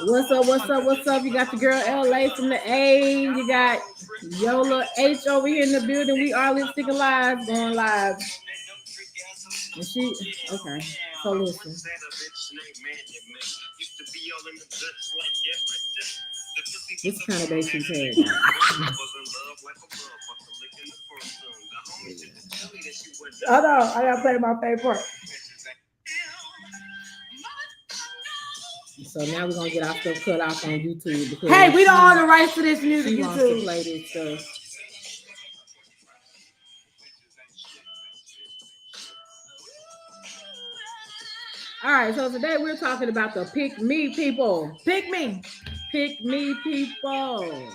What's up? What's up? What's up? You got the girl LA from the A. You got Yola H over here in the building. We are Lipstik N going live. And she okay. So listen. This kind of day she's had. Hold on, I gotta play my favorite part. So now we're gonna get our stuff cut off on YouTube. Because hey, we don't own the rights to this music. She wants to play this stuff. All right, so today we're talking about the pick me people. Pick me. Pick me people.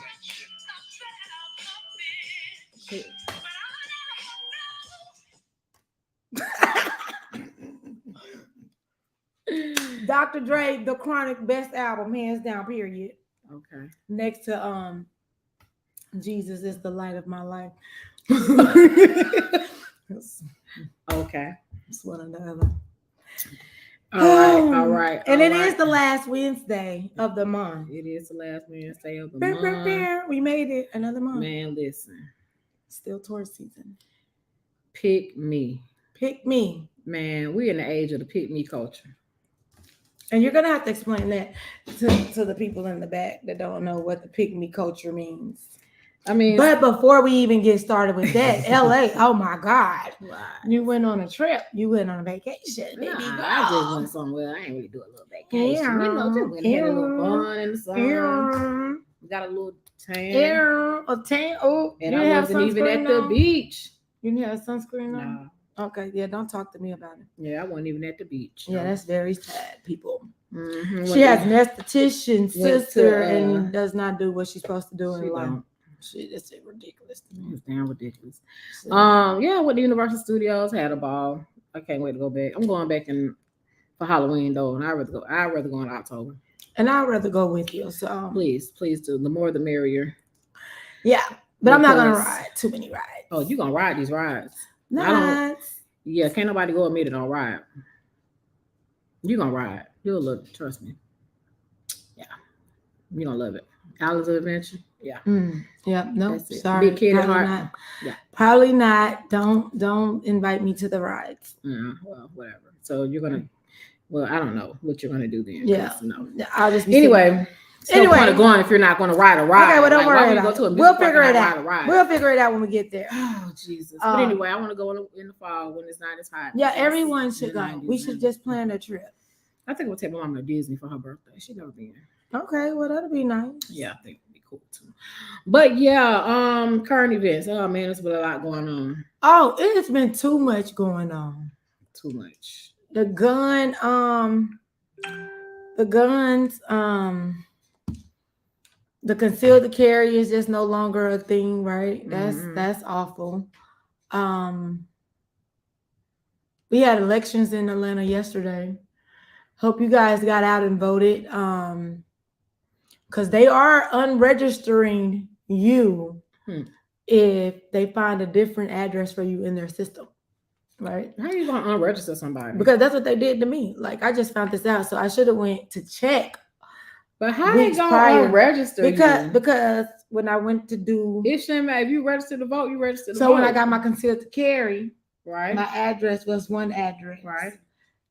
Dr. Dre, The Chronic, best album, hands down, period. Okay. Next to Jesus is the light of my life. Okay. It's one or the other. All right. And it is the last Wednesday of the month. It is the last Wednesday of the month. We made it another month. Man, listen. Still towards season. Pick me. Pick me. Man, we're in the age of the pick me culture. And you're going to have to explain that to the people in the back that don't know what the pick me culture means. I mean, but before we even get started with that, LA, oh my God. Right. You went on a trip. You went on a vacation. Baby girl. I just went somewhere. I ain't really do a little vacation. You know, just went and had a little fun in the sun. Got a little tan. A tan. Oh, and I wasn't even at the beach. You didn't have sunscreen on? No. Okay, yeah, don't talk to me about it. Yeah, I wasn't even at the beach. Yeah, that's very sad, people. Mm-hmm. She has an esthetician sister and does not do what she's supposed to do in life. Shit, it's ridiculous to me. It's damn ridiculous. Yeah, with the Universal Studios, had a ball. I can't wait to go back. I'm going back for Halloween though, and I'd rather go in October. And I'd rather go with you. So please do. The more the merrier. Yeah, but I'm not gonna ride too many rides. Oh, you gonna ride these rides? Nice. Yeah, can't nobody go with me that don't ride. You gonna ride? You'll love it. Trust me. Yeah, you gonna love it. Islands of Adventure. Yeah. Yeah. No. Sorry. Big kid at heart. Not. Yeah. Probably not. Don't invite me to the rides. Well, whatever. So you're gonna. Well, I don't know what you're gonna do then. Yeah. No. I'll just be anyway. No point of going if you're not going to ride a ride. Okay, well, don't worry about it. We'll figure it out. We'll figure it out when we get there. Oh, Jesus. But anyway, I want to go in the fall when it's not as hot. Yeah, everyone should go. We should just plan a trip. I think we'll take my mom to Disney for her birthday. She's never been. Okay, well, that'll be nice. Yeah, I think it'd be cool too. But yeah, current events. Oh man, there's been a lot going on. Oh, it's been too much going on. Too much. The guns, the concealed carry is just no longer a thing, right? That's awful. We had elections in Atlanta yesterday. Hope you guys got out and voted. Because they are unregistering you if they find a different address for you in their system. Right? How are you gonna unregister somebody? Because that's what they did to me. Like I just found this out. So I should have went to check. But how they gonna register? Because when I went to do it shouldn't matter. If you register to vote, you register to vote. So when I got my concealed to carry, right, my address was one address. Right.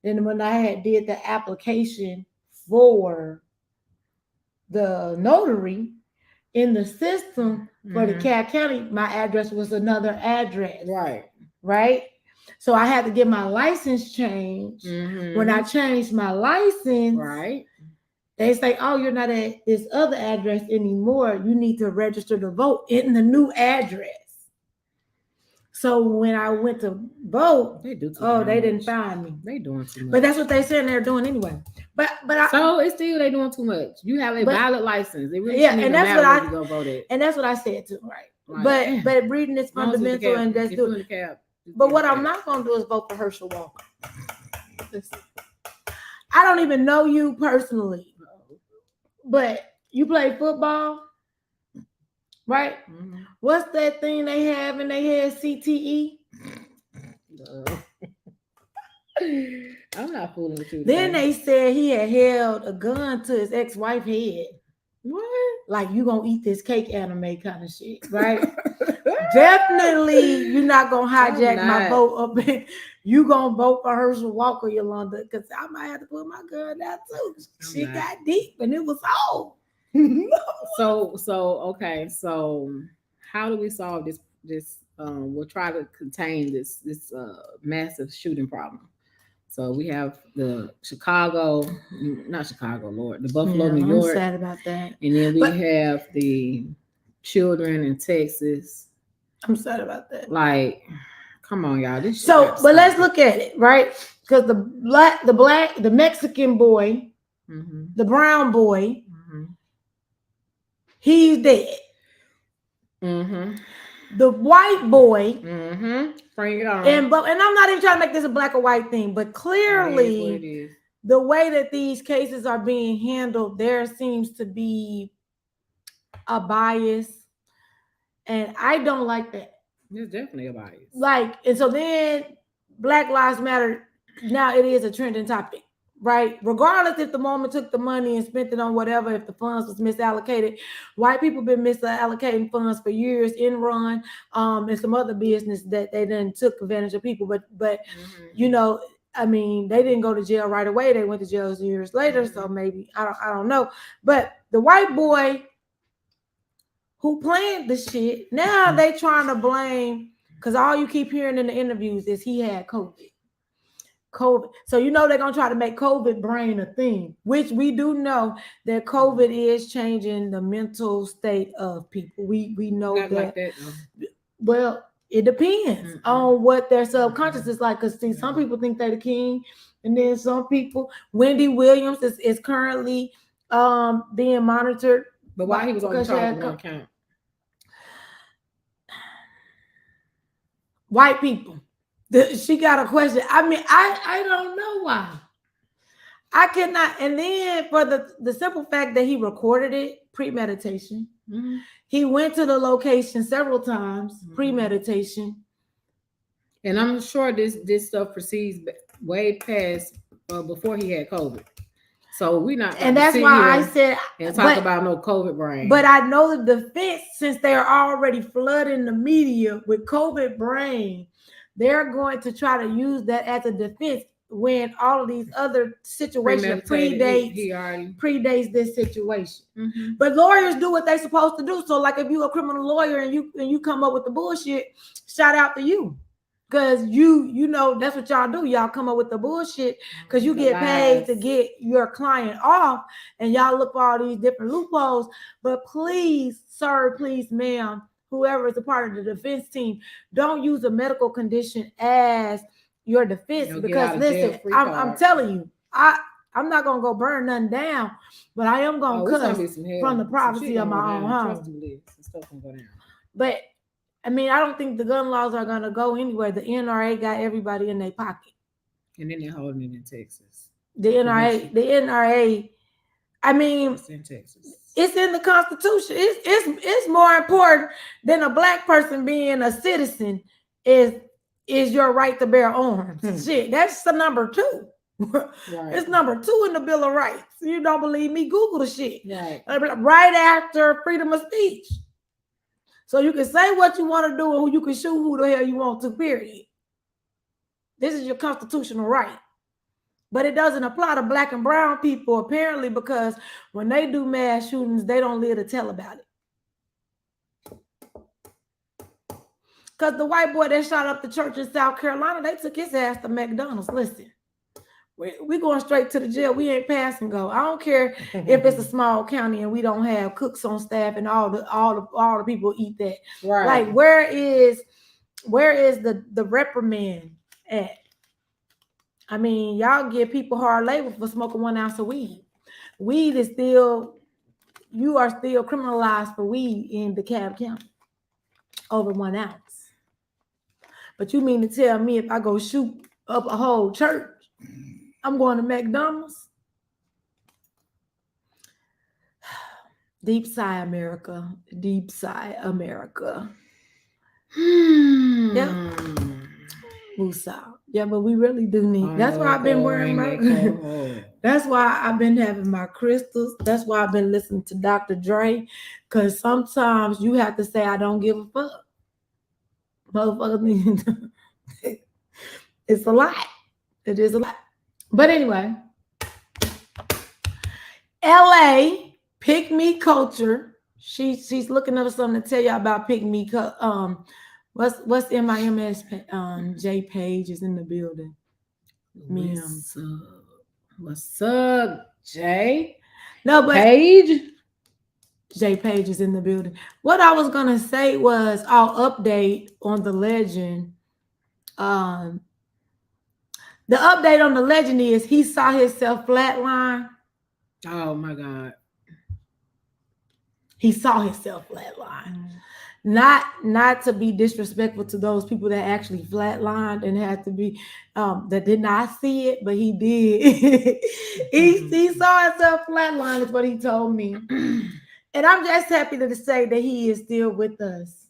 Then when I did the application for the notary in the system for the Cal County, my address was another address. Right. Right. So I had to get my license changed. When I changed my license, right, they say, oh, you're not at this other address anymore. You need to register to vote in the new address. So when I went to vote, they didn't find me. They doing too much. But that's what they said they're doing anyway. But so it's still they doing too much. You have a valid license. They really and that's what I go vote at. And that's what I said too, right? But reading is fundamental and that's doing. But what I'm not gonna do is vote for Herschel Walker. I don't even know you personally, but you play football, right? What's that thing they have in their head? CTE. I'm not fooling with you. Then Today. they said he had held a gun to his ex-wife's head. What? Like, you gonna eat this cake anime kind of shit, right? Definitely, you're not gonna hijack my vote up in. You gonna vote for Herschel Walker, Yolanda, because I might have to put my gun down too. She got deep and it was old. So okay. So how do we solve this? We'll try to contain this massive shooting problem. So we have the Chicago, not Chicago, Lord, the Buffalo, New I'm York, sad about that. and then we have the children in Texas. I'm sad about that. Like, come on, y'all. This so, but let's look at it, right? Because the Mexican boy, the brown boy, he's dead. The white boy, bring it on. And I'm not even trying to make this a black or white thing, but clearly the way that these cases are being handled, there seems to be a bias, and I don't like that. There's definitely a bias. Like, and so then Black Lives Matter, now it is a trending topic, right? Regardless if the moment took the money and spent it on whatever, if the funds was misallocated, white people been misallocating funds for years, Enron, and some other business that they then took advantage of people. But you know, I mean, they didn't go to jail right away. They went to jail years later. So maybe I don't know. But the white boy who planned the shit, now they trying to blame, because all you keep hearing in the interviews is he had COVID. So you know they're gonna try to make COVID brain a thing, which we do know that COVID is changing the mental state of people. We know that. Like that well, it depends on what their subconscious is like. Because see, some people think they're the king, and then some people. Wendy Williams is currently being monitored. But why he was on the one count? White people. She got a question. I mean, I don't know why. I cannot. And then for the simple fact that he recorded it, premeditation. He went to the location several times, premeditation. And I'm sure this stuff proceeds way past before he had COVID. So we're not. And that's why I said and talk about no COVID brain. But I know the defense, since they're already flooding the media with COVID brain, they're going to try to use that as a defense when all of these other situations predates this situation. But lawyers do what they're supposed to do. So like if you're a criminal lawyer and you come up with the bullshit, shout out to you. Because you know that's what y'all do. Y'all come up with the bullshit because you get paid to get your client off, and y'all look for all these different loopholes. But please, sir, please, ma'am, whoever is a part of the defense team, don't use a medical condition as your defense. Because listen, I'm telling you, I'm not gonna go burn nothing down, but I am gonna cuss from the privacy of my own home. But I mean, I don't think the gun laws are gonna go anywhere. The NRA got everybody in their pocket, and then they're holding it in Texas. The NRA. I mean, it's in Texas. It's in the Constitution. It's more important than a black person being a citizen. Is your right to bear arms? Shit, that's the number 2. Right. It's number 2 in the Bill of Rights. You don't believe me? Google the shit. Right after freedom of speech. So you can say what you want to do, and you can shoot who the hell you want to, period. This is your constitutional right. But it doesn't apply to black and brown people, apparently, because when they do mass shootings, they don't live to tell about it. Because the white boy that shot up the church in South Carolina, they took his ass to McDonald's. Listen, we going straight to the jail. We ain't pass and go. I don't care if it's a small county and we don't have cooks on staff and all the people eat that. Right. Like, where is the reprimand at? I mean, y'all give people hard labor for smoking 1 ounce of weed. Weed is still, you are still criminalized for weed in DeKalb County over 1 ounce. But you mean to tell me if I go shoot up a whole church, I'm going to McDonald's? Deep sigh, America. Deep sigh, America. Yeah. Musa. Yeah, but we really do need. That's why I've been wearing my. That's why I've been having my crystals. That's why I've been listening to Dr. Dre. Cause sometimes you have to say I don't give a fuck. Motherfucker, it's a lot. It is a lot. But anyway, LA pick me culture. She's looking up something to tell you about pick me. What's MIMS? J Page is in the building. What's up, Jay? No, but Page. J Page is in the building. What I was gonna say was I'll update on the legend. Um, the update on the legend is he saw himself flatline. Oh my God. He saw himself flatline. Not to be disrespectful to those people that actually flatlined and had to be that did not see it, but he did. he saw himself flatline is what he told me. And I'm just happy to say that he is still with us.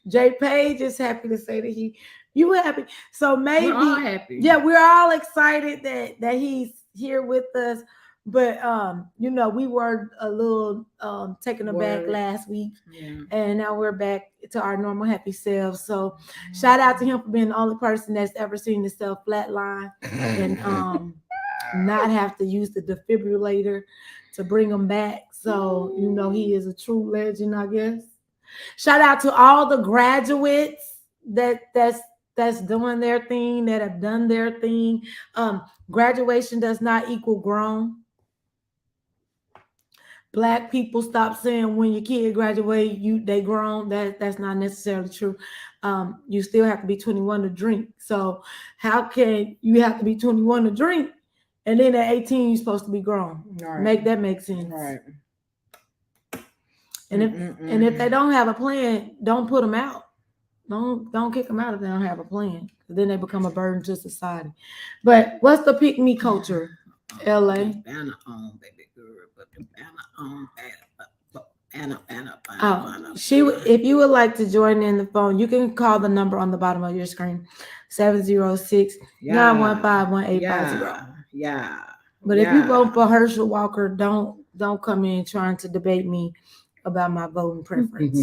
Jay Page is happy to say that you happy. So maybe we're all happy. Yeah, we're all excited that he's here with us. But we were a little taken aback last week, and now we're back to our normal happy selves. So shout out to him for being the only person that's ever seen himself flatline and not have to use the defibrillator to bring him back. So he is a true legend, I guess. Shout out to all the graduates that's doing their thing, that have done their thing. Graduation does not equal grown. Black people stop saying when your kid graduate, they grown. That's not necessarily true. You still have to be 21 to drink. So how can you have to be 21 to drink, and then at 18 you're supposed to be grown? Right. Make sense. Right. And if they don't have a plan, don't put them out. Don't kick them out if they don't have a plan. Then they become a burden to society. But what's the pick me culture? LA. Banner on, baby girl, but the banner on, if you would like to join in the phone, you can call the number on the bottom of your screen, 706-915-1850. Yeah. But if you vote for Herschel Walker, don't come in trying to debate me about my voting preference.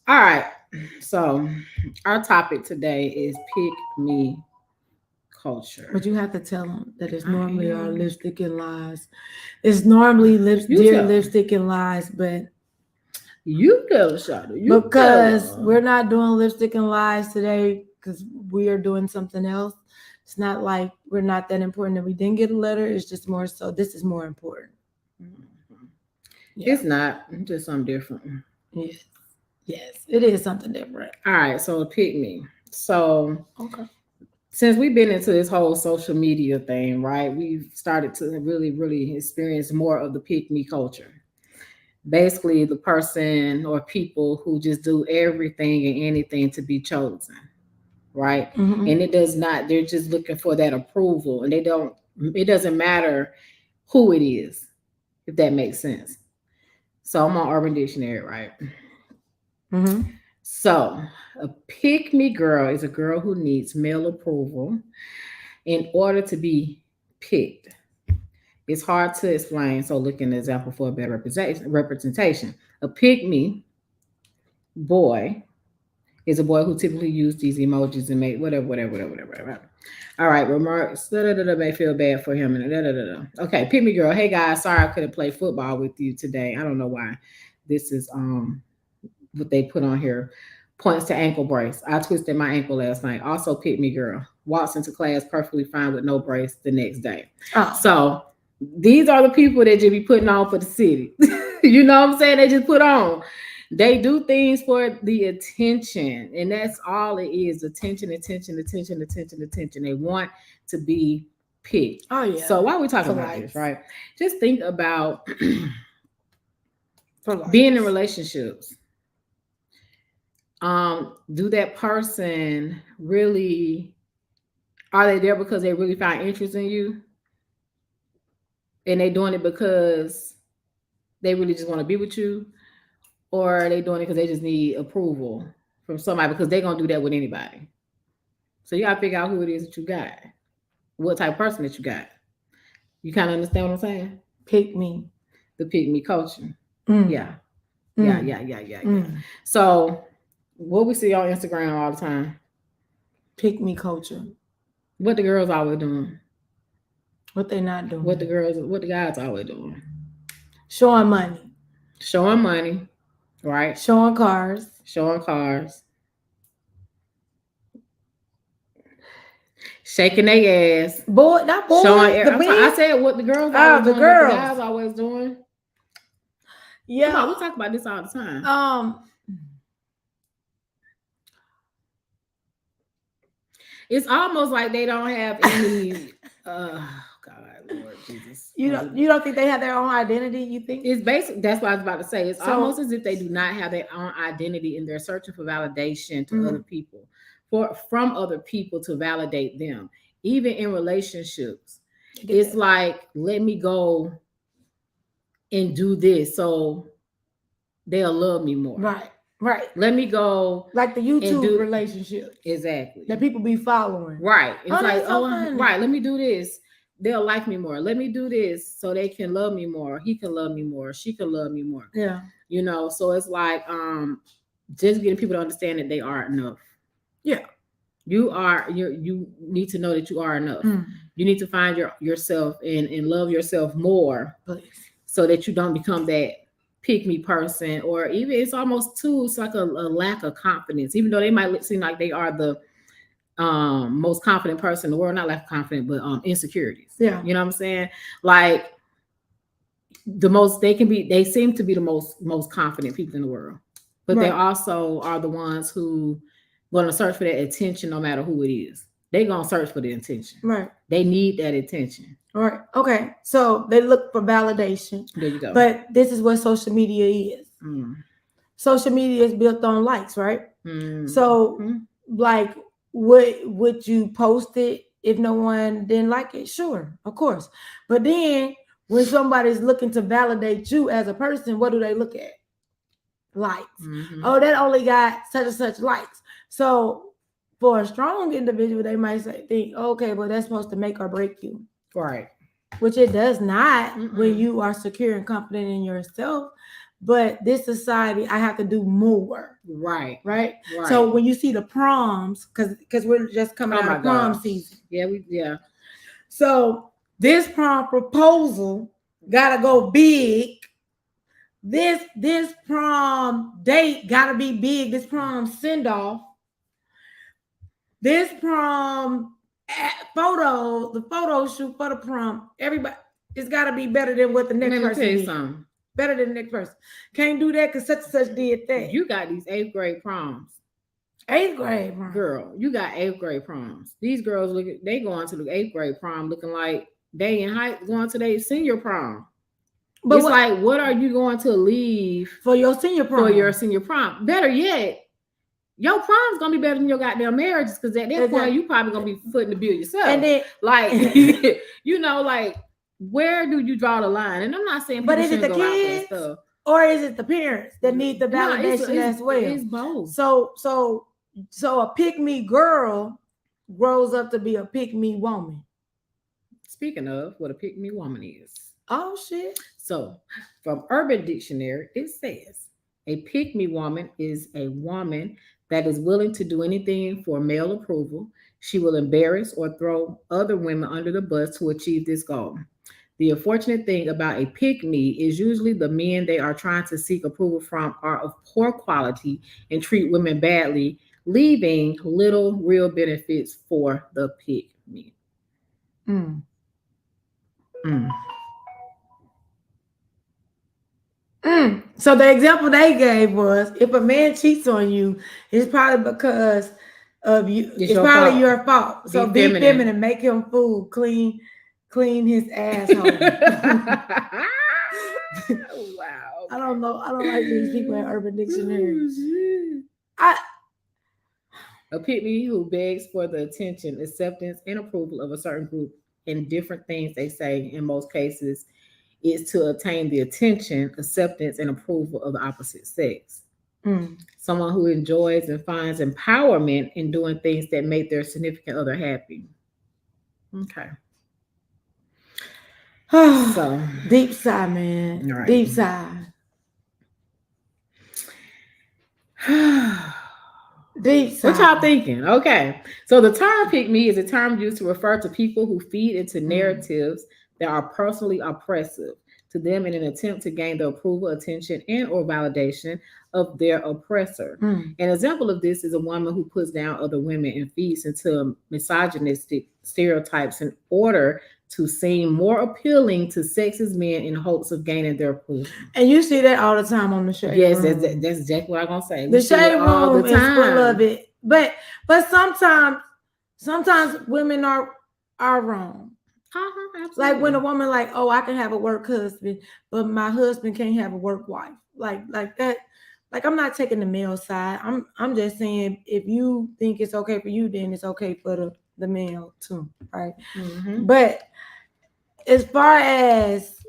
All right. So our topic today is pick me culture. But you have to tell them that it's normally our lipstick and lies. It's normally lipstick and lies, but you tell Shada. Because we're not doing lipstick and lies today because we are doing something else. It's not like we're not that important that we didn't get a letter. It's just more so this is more important. Yeah. It's not. It's just something different. Yes, it is something different. All right, so pick me. So since we've been into this whole social media thing, right, we've started to really, really experience more of the pick me culture. Basically, the person or people who just do everything and anything to be chosen, right? And it does not, they're just looking for that approval, and it doesn't matter who it is, if that makes sense. So I'm on Urban Dictionary, right? So a pick me girl is a girl who needs male approval in order to be picked. It's hard to explain, so look at an example for a better representation. A pick me boy is a boy who typically uses these emojis and make whatever. All right, remarks may feel bad for him. Okay, pick me girl. Hey guys, sorry I couldn't play football with you today. I don't know why. This is what they put on here. Points to ankle brace. I twisted my ankle last night. Also pick me girl. Walks into class perfectly fine with no brace the next day. So these are the people that you be putting on for the city. You know what I'm saying? They just put on. They do things for the attention, and that's all it is. Attention. They want to be picked. Oh yeah. So while we're talking about this, right? Just think about being in relationships. Do that person really, are they there because they really find interest in you? And they doing it because they really just want to be with you? Or are they doing it because they just need approval from somebody because they're gonna do that with anybody. So you gotta figure out who it is that you got, what type of person that you got. You kind of understand what I'm saying? Pick me. The pick me culture. Mm. Yeah. Mm. Yeah. Mm. So what we see on Instagram all the time, Pick me culture. what the girls always doing, What they not doing. what the guys always doing. Showing money. Showing money, right? Showing cars. Showing cars. Shaking their ass. Boy, not boys. Showing The I said what the girls Oh, always the doing, girls. what the guys always doing. Yeah. Come on, we talk about this all the time. It's almost like they don't have any God, Lord Jesus. You don't think they have their own identity, you think? It's basic. That's what I was about to say. It's So- almost as if they do not have their own identity and they're searching for validation to Mhm. other people, from other people to validate them. Even in relationships, it's like, let me go and do this so they'll love me more. Right. Let me go. Like the YouTube relationship. Exactly. That people be following. Right. It's Oh, like, that's so oh, funny. right, let me do this. They'll like me more. Let me do this so they can love me more. He can love me more. She can love me more. Yeah. You know, so it's like just getting people to understand that they are enough. Yeah. You need to know that you are enough. You need to find yourself and love yourself more. Please. So that you don't become that pick me person, or even it's almost too, it's like a lack of confidence, even though they might seem like they are the most confident person in the world, not lack of confidence, but insecurities. Yeah. You know what I'm saying? Like they seem to be the most confident people in the world, but they also are the ones who gonna search for that attention no matter who it is. They gonna search for the attention. Right. They need that attention. All right. Okay. So they look for validation. There you go. But this is what social media is. Social media is built on likes, right? So like, would you post it if no one didn't like it? Sure, of course. But then when somebody's looking to validate you as a person, what do they look at? Likes. Oh, that only got such and such likes. So for a strong individual, they might think, okay, well, that's supposed to make or break you. Right. Which it does not when you are secure and confident in yourself. But this society, I have to do more. Right. So when you see the proms, because we're just coming out of prom season. Yeah. So this prom proposal gotta go big. This prom date gotta be big. This prom send off. This prom photo, the photo shoot for the prom. Everybody, it's gotta be better than what the next person did. Better than the next person. Can't do that because such and such did that. You got these 8th grade proms. 8th grade prom. Girl, you got 8th grade proms. These girls they going to the 8th grade prom looking like they in going to their senior prom. But it's like, what are you going to leave for your senior prom? Better yet, your prom's gonna be better than your goddamn marriages, because at that point you probably gonna be footing the bill yourself. And then, like, you know, like, where do you draw the line? And I'm not saying, but is it the kids or is it the parents that need the validation as well? It's both. So a pick me girl grows up to be a pick me woman. Speaking of what a pick me woman is. Oh shit. So from Urban Dictionary, it says a pick me woman is a woman that is willing to do anything for male approval. She will embarrass or throw other women under the bus to achieve this goal. The unfortunate thing about a pick-me is usually the men they are trying to seek approval from are of poor quality and treat women badly, leaving little real benefits for the pick-me. So the example they gave was, if a man cheats on you, it's probably because of you. It's probably your fault. So be feminine, make him food, clean his asshole. Wow. I don't know. I don't like these people at Urban Dictionary. A pick-me who begs for the attention, acceptance, and approval of a certain group in different things they say, in most cases, is to attain the attention, acceptance, and approval of the opposite sex. Someone who enjoys and finds empowerment in doing things that make their significant other happy. Okay. So deep sigh, man. Right. Deep sigh. Deep sigh. What y'all thinking? Okay. So the term pick me is a term used to refer to people who feed into narratives that are personally oppressive to them in an attempt to gain the approval, attention, and or validation of their oppressor. An example of this is a woman who puts down other women and feeds into misogynistic stereotypes in order to seem more appealing to sexist men in hopes of gaining their approval. And you see that all the time on the shade yes, room. That's exactly what I'm gonna say. The shade room is full of it. But sometimes women are wrong. Like when a woman like, oh, I can have a work husband, but my husband can't have a work wife. Like that. Like I'm not taking the male side. I'm just saying if you think it's okay for you, then it's okay for the male too, right? But as far as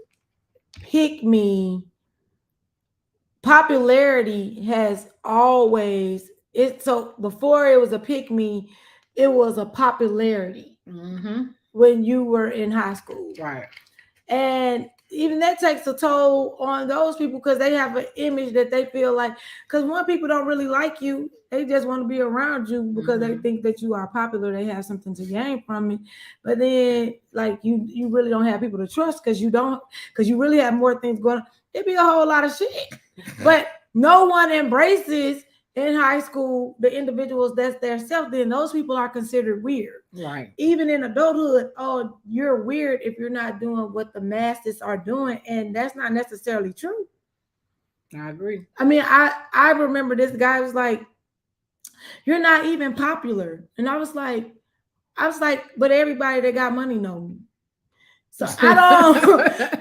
pick me, popularity has always so before it was a pick me, it was a popularity when you were in high school, right? And even that takes a toll on those people because they have an image that they feel like, because when people don't really like you, they just want to be around you because they think that you are popular, they have something to gain from it. But then like you really don't have people to trust because you really have more things going on. It'd be a whole lot of shit. But no one embraces in high school the individuals that's their self. Then those people are considered weird. Right. Even in adulthood, oh, you're weird if you're not doing what the masses are doing, and that's not necessarily true. I agree. I mean, I remember this guy was like, "You're not even popular," and I was like, but everybody that got money know me, so I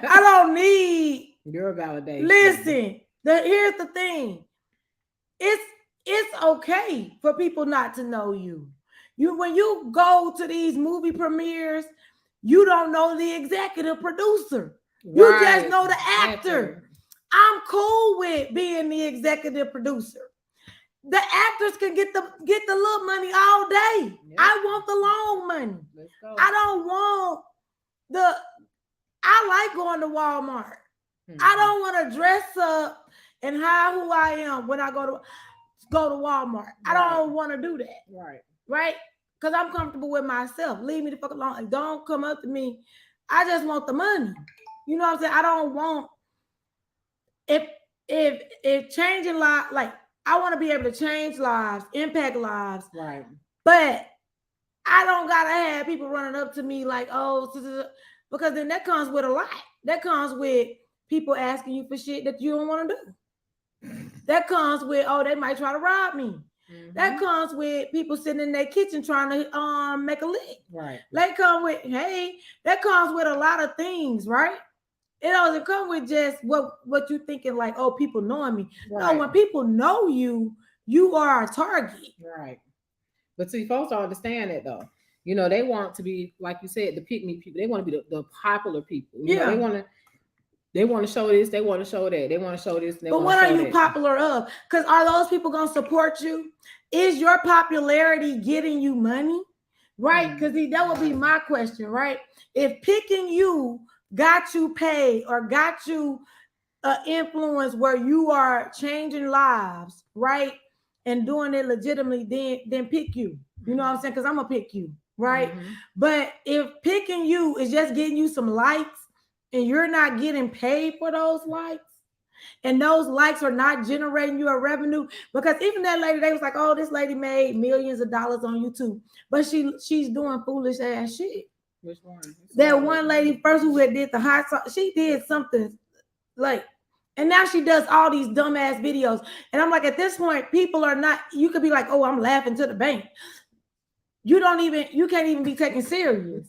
don't need your validation. Listen, here's the thing: it's okay for people not to know you. When you go to these movie premieres, you don't know the executive producer. You just know the actor. I'm cool with being the executive producer. The actors can get the little money all day. Yep. I want the long money. Let's go. I don't want I like going to Walmart. I don't want to dress up and hide who I am when I go to Walmart. Right. I don't want to do that. Right? Because I'm comfortable with myself. Leave me the fuck alone. Don't come up to me. I just want the money. You know what I'm saying? I don't want if changing lives, like I want to be able to change lives, impact lives. Right. But I don't gotta have people running up to me like, oh, because then that comes with a lot. That comes with people asking you for shit that you don't want to do. That comes with, oh, they might try to rob me. That comes with people sitting in their kitchen trying to make a lick. Right. That comes with, that comes with a lot of things, right? It doesn't come with just what you thinking like, oh, people knowing me. Right. No, when people know you, you are a target. Right. But see, folks don't understand that though. You know, they want to be, like you said, the pick me people. They want to be the popular people. You know, they want to show this, they want to show that, they want to show this. But what are you popular of? Because are those people going to support you? Is your popularity getting you money? Right? Because that would be my question, right? If picking you got you paid or got you influence where you are changing lives, right? And doing it legitimately, then pick you. You know what I'm saying? Because I'm going to pick you, right? But if picking you is just getting you some likes, and you're not getting paid for those likes, and those likes are not generating you a revenue, because even that lady, they was like, oh, this lady made millions of dollars on YouTube, but she's doing foolish ass shit. Which one? That one lady first who had did the hot sauce, she did something like, and now she does all these dumbass videos. And I'm like, at this point, people are not, you could be like, oh, I'm laughing to the bank. You can't even be taken serious.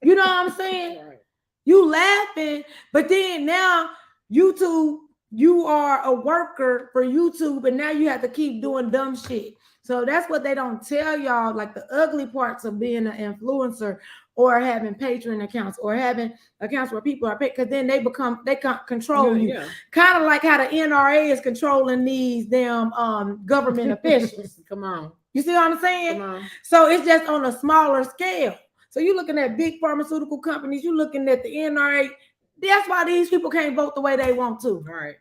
You know what I'm saying? Right. You laughing, but then now YouTube, you are a worker for YouTube, and now you have to keep doing dumb shit. So that's what they don't tell y'all, like the ugly parts of being an influencer or having Patreon accounts or having accounts where people are paid, because then they control you. Yeah. Kind of like how the NRA is controlling these damn government officials. Come on. You see what I'm saying? Come on. So it's just on a smaller scale. So you're looking at big pharmaceutical companies, you're looking at the NRA. That's why these people can't vote the way they want to. Right.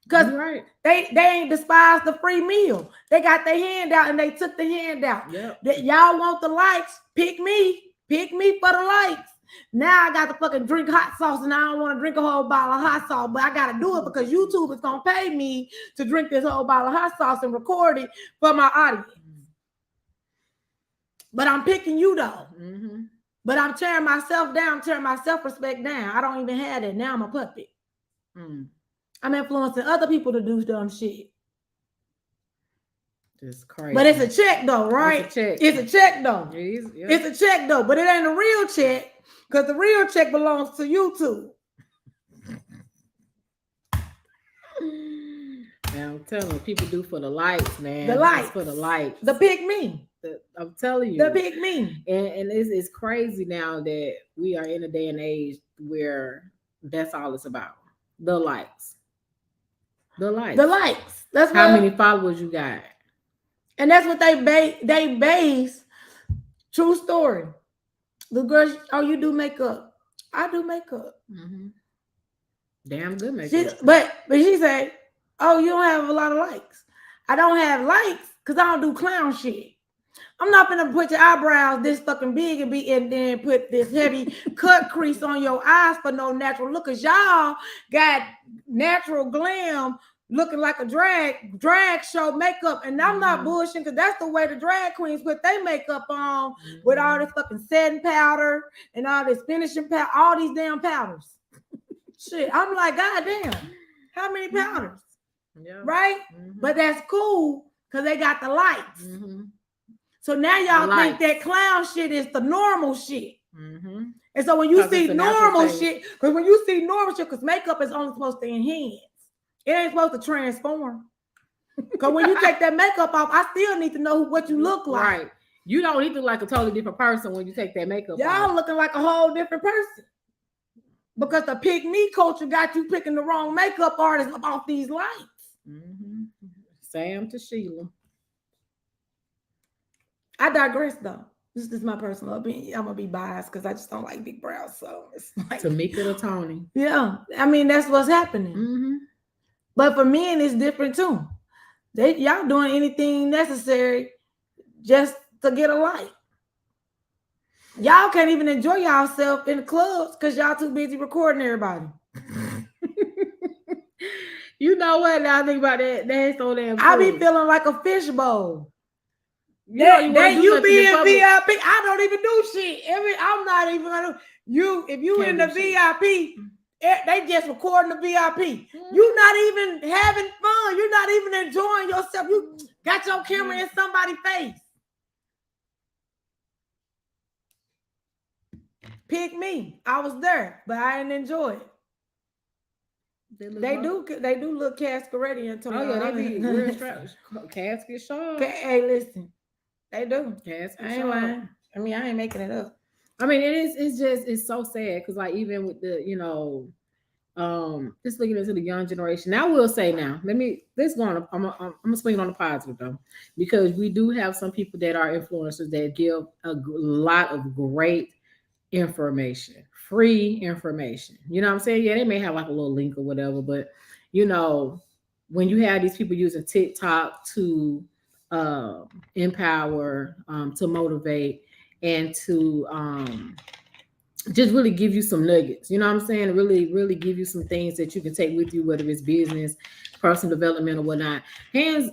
Because right. they ain't despised the free meal. They got their hand out and they took the hand out. Yep. That y'all want the likes, pick me for the likes. Now I got to fucking drink hot sauce and I don't want to drink a whole bottle of hot sauce, but I got to do it because YouTube is going to pay me to drink this whole bottle of hot sauce and record it for my audience. But I'm picking you though. Mm-hmm. But I'm tearing myself down, tearing my self-respect down. I don't even have that. Now I'm a puppet. I'm influencing other people to do dumb shit. It's crazy. But it's a check though, right? It's a check. It's a check though. Yeah. It's a check though, but it ain't a real check because the real check belongs to YouTube. Man, I'm telling you, people do for the likes, man. The likes. It's for the likes. The pick me. I'm telling you. The pick me. And it's crazy now that we are in a day and age where that's all it's about. The likes. The likes. The likes. That's how many followers you got. And that's what they base. True story. The girls, oh, you do makeup. I do makeup. Mm-hmm. Damn good makeup. But she said, oh, you don't have a lot of likes. I don't have likes because I don't do clown shit. I'm not gonna put your eyebrows this fucking big and then put this heavy cut crease on your eyes for no natural look. Cause y'all got natural glam looking like a drag show makeup. And I'm not bullshitting because that's the way the drag queens put their makeup on with all this fucking setting powder and all this finishing powder, all these damn powders. Shit, I'm like, God damn, how many powders? Yeah. Right? But that's cool because they got the lights. So now y'all think that clown shit is the normal shit. And so when you see normal shit, because when you see normal shit, because makeup is only supposed to enhance. It ain't supposed to transform. Because when you take that makeup off, I still need to know what you look like. Right. You don't need to look like a totally different person when you take that makeup off. Y'all looking like a whole different person. Because the pick me culture got you picking the wrong makeup artist off these lights. Sam to Sheila. I digress though. This is my personal opinion. I'm gonna be biased because I just don't like big brows. So it's like Tamika to Tony. Yeah, I mean that's what's happening. But for men, it's different too. Y'all doing anything necessary just to get a like. Y'all can't even enjoy yourself in the clubs because y'all too busy recording everybody. You know what? Now I think about that. That's so damn cool. I be feeling like a fishbowl. You be in VIP. I don't even do shit. I'm not even gonna. If you in the VIP, they just recording the VIP. You're not even having fun. You're not even enjoying yourself. You got your camera in somebody's face. Pick me. I was there, but I didn't enjoy it. They do look casket-ready until they be real casket sharp. Hey, listen. They do. Casket sharp. I mean, I ain't making it up. I mean, it's so sad because like even with the, just looking into the young generation. Now I will say I'm gonna swing it on the positive though, because we do have some people that are influencers that give a lot of great information, free information. You know what I'm saying? Yeah, they may have like a little link or whatever, but when you have these people using TikTok to empower, to motivate, and to just really give you some nuggets, you know what I'm saying? Really, really give you some things that you can take with you, whether it's business, personal development, or whatnot. Hands,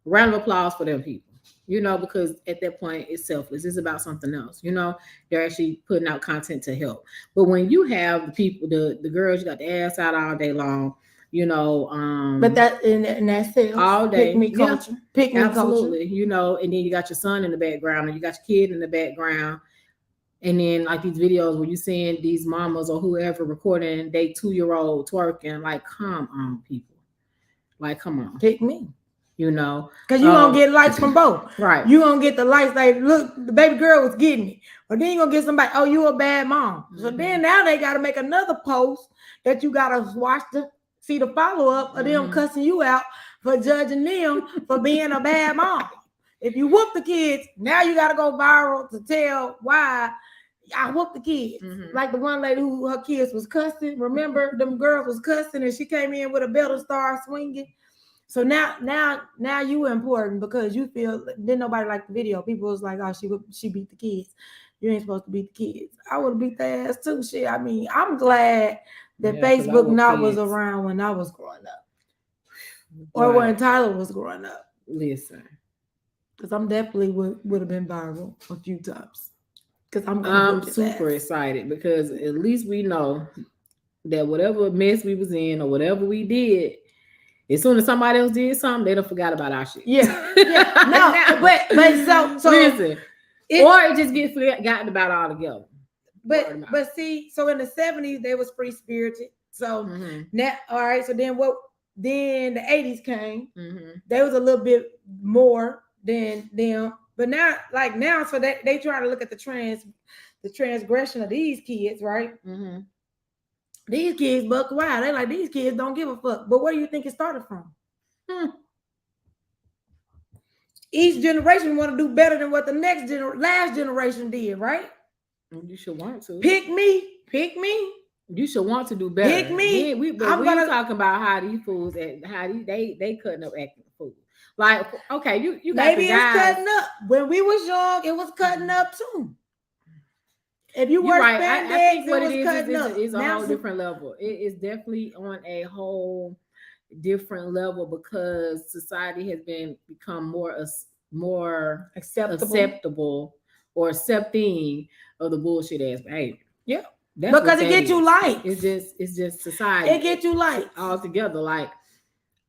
round of applause for them people. Because at that point it's selfless. It's about something else. They're actually putting out content to help. But when you have the people, the girls, you got the ass out all day long, but that's it all day. Pick me culture. Yeah, pick me absolutely, culture. And then you got your son in the background and you got your kid in the background. And then like these videos where you seeing these mamas or whoever recording they 2-year-old twerking, like, come on, people. Like, come on. Pick me. you know, because you're gonna get likes from both. right? You gonna get the likes like, look, the baby girl was getting it, but then you gonna get somebody, oh, you a bad mom. So then now they gotta make another post that you gotta watch to see the follow up of them cussing you out for judging them for being a bad mom. If you whoop the kids, now you gotta go viral to tell why I whooped the kids. Like the one lady who her kids was cussing. Remember, them girls was cussing and she came in with a belt and started swinging. So now you important because you feel didn't nobody like the video. People was like, oh, she beat the kids. You ain't supposed to beat the kids. I would have beat their ass too. Shit. I mean, I'm glad that Facebook not was around when I was growing up. Or when Tyler was growing up. Listen. Because I'm definitely would have been viral a few times. Because I'm super excited because at least we know that whatever mess we was in or whatever we did, as soon as somebody else did something, they don't forgot about our shit. Yeah. No, but so listen, or it just gets forgotten about altogether. But see, so in the 70s they was free spirited. So now, all right. So then then the 80s came. They was a little bit more than them. But now, so they try to look at the transgression of these kids, right? These kids buck wild. They like, these kids don't give a fuck. But where do you think it started from? Each generation want to do better than what the last generation did, right? You should want to. Pick me. You should want to do better. Pick me. We talking about how these fools and how they cutting up acting fool. Like, okay, you got maybe it's cutting up. When we was young, it was cutting up too. If you were right, spandex, I think what it was cutting up. It's a whole different level. It is definitely on a whole different level because society has become more acceptable or accepting of the bullshit ass behavior. Yeah, because it gets you likes. It's just society. It gets you likes all together. Like,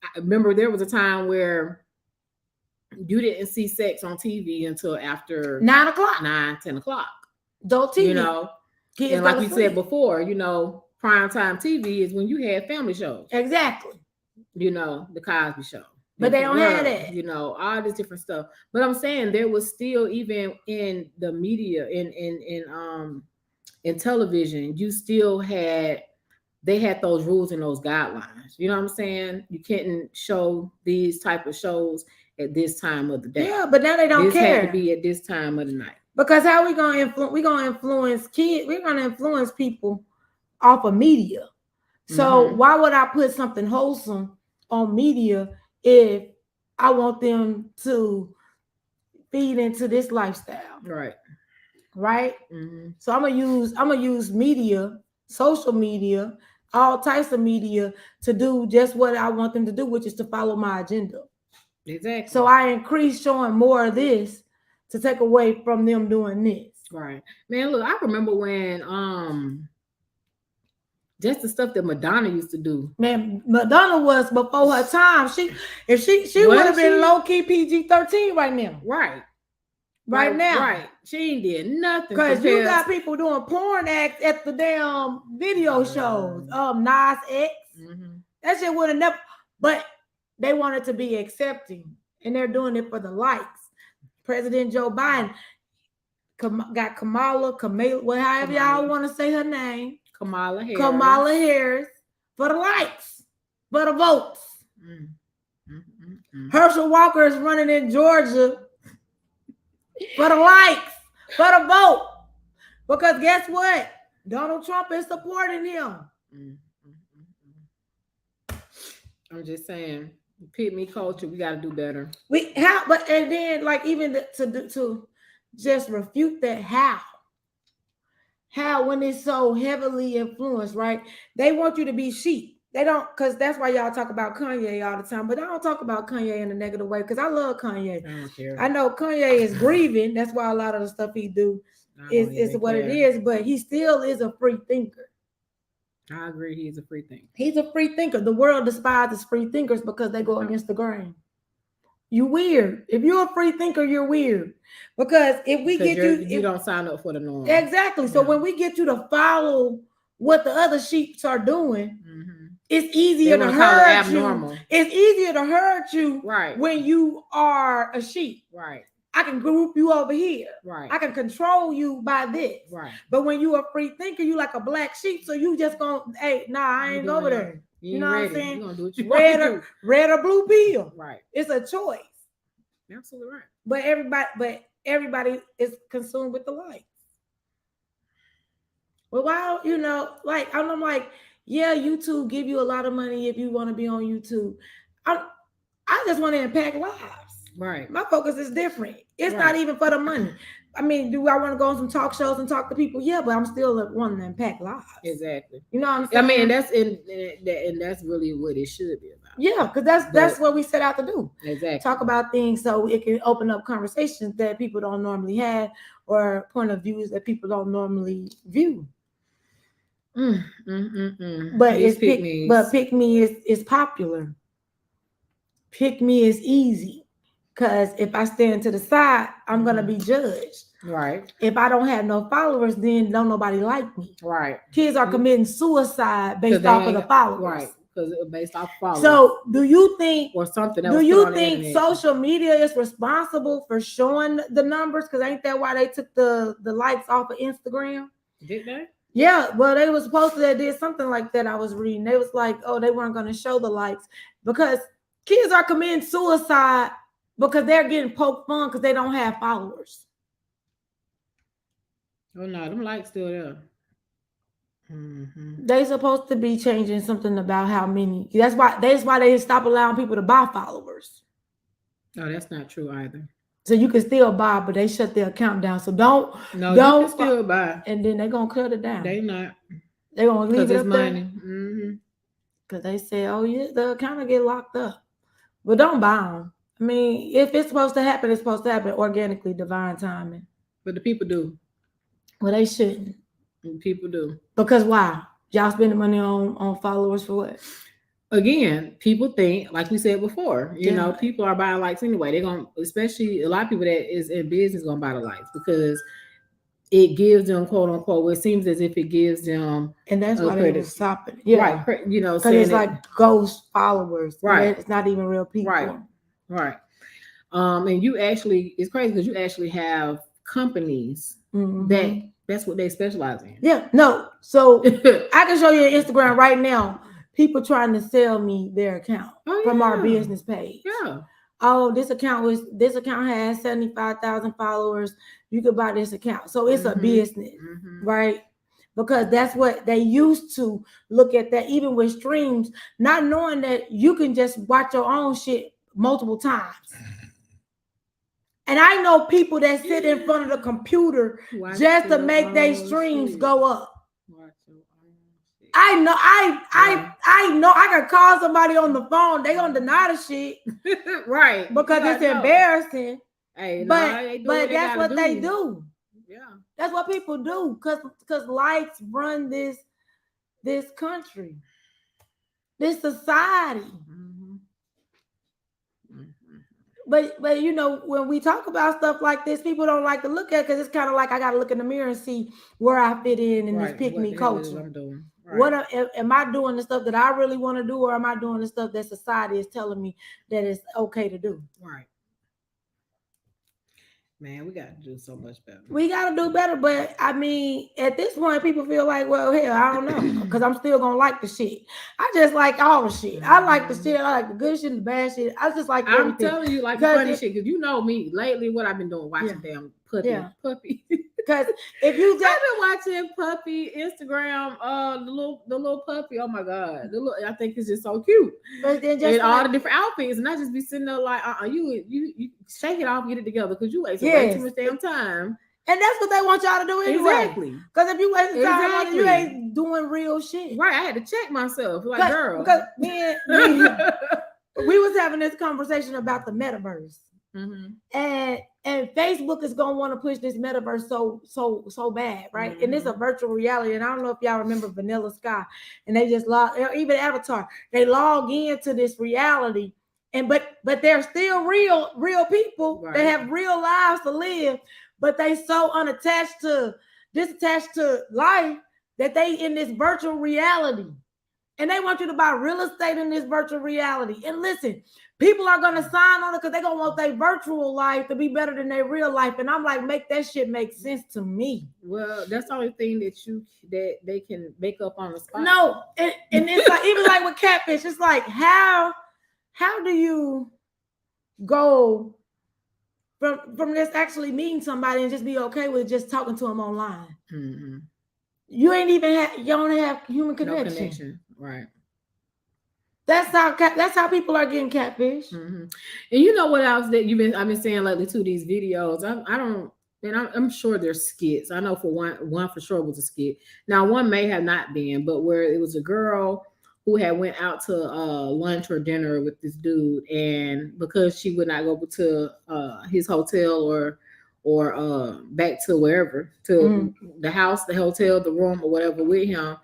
I remember there was a time where you didn't see sex on TV until after 9 o'clock, 10 o'clock. Adult TV, you know, kids and like we said before, you know, prime time TV is when you had family shows. Exactly. You know, the Cosby Show. But they don't have that. You know, all this different stuff. But I'm saying there was still, even in the media, in television, you still they had those rules and those guidelines. You know what I'm saying? You couldn't show these type of shows at this time of the day. Yeah, but now they don't care. Had to be at this time of the night. Because how we gonna influence? We're gonna influence kids. We're gonna influence people off of media. So why would I put something wholesome on media if I want them to feed into this lifestyle? Right. So I'm gonna use media, social media, all types of media to do just what I want them to do, which is to follow my agenda. Exactly. So I increase showing more of this to take away from them doing this. Right. Man, look, I remember when just the stuff that Madonna used to do. Man, Madonna was before her time. She would have been low-key PG-13 right now. Right now. Right. She ain't did nothing. Because you got people doing porn acts at the damn video shows. Nas X. That shit would have never, but they wanted to be accepting. And they're doing it for the likes. President Joe Biden got Kamala, well, however y'all want to say her name. Kamala Harris for the likes, for the votes. Herschel Walker is running in Georgia for the likes, for the vote. Because guess what? Donald Trump is supporting him. I'm just saying, pick me culture, we got to do better. And then like even to just refute that, how when it's so heavily influenced, right? They want you to be sheep. They don't, because that's why y'all talk about Kanye all the time. But I don't talk about Kanye in a negative way because I love Kanye. I don't care. I know Kanye is grieving. That's why a lot of the stuff he do is what it is. But he still is a free thinker. I agree. He's a free thinker. He's a free thinker. The world despises free thinkers because they go against the grain. You weird. If you're a free thinker, you're weird. Because if we get you don't sign up for the norm. Exactly. So when we get you to follow what the other sheeps are doing, it's easier to hurt abnormal. you. It's easier to hurt you Right. when you are a sheep. Right. I can group you over here. Right. I can control you by this. Right. But when you a free thinker, you like a black sheep, so you just gonna, hey, nah, I ain't over there. You know what I'm saying? You're gonna do what you red or blue pill. Right. It's a choice. Absolutely right. But everybody is consumed with the likes. Well, why, you know, like I'm like, yeah, YouTube give you a lot of money if you want to be on YouTube. I just want to impact lives. Right. My focus is different. It's not even for the money. I mean, do I want to go on some talk shows and talk to people? Yeah, but I'm still wanting to impact lives. Exactly. You know what I'm saying? I mean, and that's really what it should be about. Yeah, because that's what we set out to do. Exactly. Talk about things so it can open up conversations that people don't normally have, or point of views that people don't normally view. But pick me is popular. Pick me is easy. Because if I stand to the side, I'm going to be judged. Right. If I don't have no followers, then don't nobody like me. Right. Kids are committing suicide based off of the followers. Right. Because based off followers. So do you think, or something else? Do you think social media is responsible for showing the numbers? Because ain't that why they took the likes off of Instagram? Did they? Yeah. Well, they were supposed to did something like that. I was reading. They was like, oh, they weren't going to show the likes because kids are committing suicide because they're getting poked fun because they don't have followers. Oh no, them likes still there. They supposed to be changing something about how many. That's why they stop allowing people to buy followers. No, that's not true either. So you can still buy, but they shut their account down. So don't you can still buy, and then they're gonna cut it down. They not. They're gonna leave it up money. Because they say, oh yeah, the account will get locked up. But don't buy them. I mean, if it's supposed to happen, it's supposed to happen organically, divine timing. But the people do. Well, they shouldn't. People do. Because why? Y'all spending money on followers for what? Again, people think, like we said before, you know, people are buying likes anyway. They're going to, especially a lot of people that is in business going to buy the likes because it gives them, quote unquote, well, it seems as if it gives them. And that's why they was stopping. Yeah. Right. You know, because it's like ghost followers. Right. It's not even real people. Right. And you actually, it's crazy because you actually have companies that's what they specialize in. Yeah. No. So I can show you on Instagram right now, people trying to sell me their account from our business page. Yeah. Oh, this account has 75,000 followers. You could buy this account. So it's a business, right? Because that's what they used to look at, that even with streams, not knowing that you can just watch your own shit multiple times. And I know people that sit in front of the computer just to make their streams go up. I know I can call somebody on the phone. They gonna deny the shit. Right. Because it's embarrassing. Hey, but that's what they do. Yeah. That's what people do. Cause likes run this country. This society. But you know, when we talk about stuff like this, people don't like to look at it because it's kind of like I got to look in the mirror and see where I fit in this pick me culture. I'm doing. Right. What am I doing the stuff that I really want to do, or am I doing the stuff that society is telling me that it's okay to do? Right. Man, we got to do so much better. We got to do better, but I mean, at this point, people feel like, well, hell, I don't know, because I'm still gonna like the shit. I just like all the shit. I like the shit. I like the good shit, the bad shit. I just like everything. I'm telling you, like the funny shit, because you know me. Lately, what I've been doing, watching damn puppy. Because if you just I've been watching puppy Instagram, the little puppy. Oh my god, I think it's just so cute. But then just all the different outfits, and I just be sitting there like, you shake it off, get it together, because you wasting way too much damn time. And that's what they want y'all to do anyway. Exactly. Because if you waste time, you ain't doing real shit. Right. I had to check myself, like, girl. Because we was having this conversation about the metaverse. And Facebook is gonna want to push this metaverse so bad, right? And it's a virtual reality. And I don't know if y'all remember Vanilla Sky, and they just even Avatar, they log into this reality, and but they're still real people. Right. They have real lives to live, but they so disattached to life that they in this virtual reality. And they want you to buy real estate in this virtual reality. And listen, people are gonna sign on it because they're gonna want their virtual life to be better than their real life. And I'm like, make that shit make sense to me. Well, that's the only thing that they can make up on the spot. No, and it's like even like with catfish, it's like how do you go from this actually meeting somebody and just be okay with just talking to them online? Mm-hmm. You ain't even you don't have human connection. No connection, right? That's how people are getting catfish. Mm-hmm. And you know what else that I've been saying lately to these videos. I'm sure there's skits. I know for one for sure was a skit. Now one may have not been, but where it was a girl who had went out to lunch or dinner with this dude, and because she would not go to his hotel or back to wherever, to the house, the hotel, the room, or whatever with him,